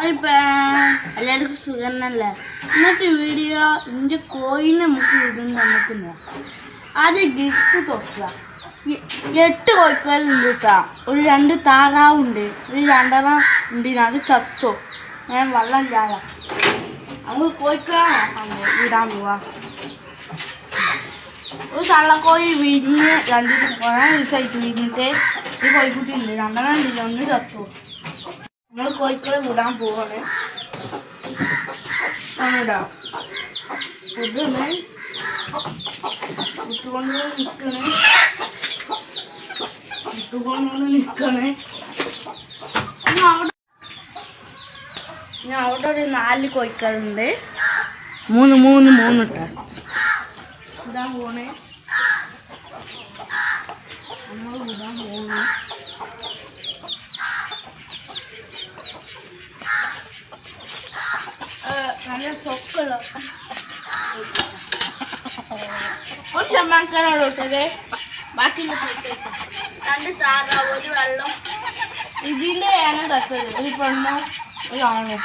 എല്ലാവർക്കും സുഖന്നല്ലേ. ഇന്നത്തെ വീഡിയോ ഇന്റെ കോയിനെ നമുക്ക് ഇടുന്ന നമുക്ക് ആദ്യം ഗിഫ്റ്റ് തൊട്ടുക. 8 കോഴിക്കാരുണ്ട് കേട്ടോ. ഒരു 2 താറാവുണ്ട്, ഒരു 2 ഉണ്ട്. അത് ചത്തോ. ഞാൻ വെള്ളം ചായ നമ്മൾ കോഴിക്കാണ് ഇടാൻ പോവാ. ഒരു തള്ളക്കോഴി വിരിഞ്ഞ് 2 കുറേ ദിവസമായിട്ട് വിരിഞ്ഞിട്ട് ഈ കോഴിക്കുട്ടി ഉണ്ട്. 2 ഉണ്ട്, 1 ചത്തോ. നമ്മൾ കോഴിക്കളെ വിടാൻ പോവാണ്. ഇടാം ഫുഡൊന്ന് ഇട്ടുകൊണ്ട് നിൽക്കണേ. ഞാൻ അവിടെ ഒരു 4 കോഴിക്കളുണ്ട്. 3 ഇട്ടാ ഇടാൻ പോണേ. നമ്മൾ വിടാൻ പോണേ. നല്ല സൊക്കുള്ള ഒരു ചമ്മക്കാനാണ് ഇട്ടത്. ബാക്കി 2 താറാവ്, ഒരു വെള്ളം. ഇതിൻ്റെ ആണ് തട്ടത്. ഒരു പെണ്ണോ ഒരു ആണോ.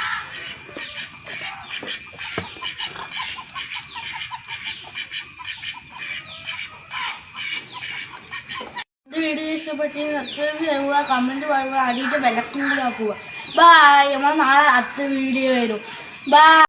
വീഡിയോ ഇഷ്ടപ്പെട്ട് സബ്സ്ക്രൈബ് ചെയ്യുക, കമൻറ്റ് പറയുക, അടിയിട്ട് വിലക്കും കൂടെ പോവുക. ബായ്. നമ്മൾ നാളെ അടുത്ത വീഡിയോ വരും. ബായ്.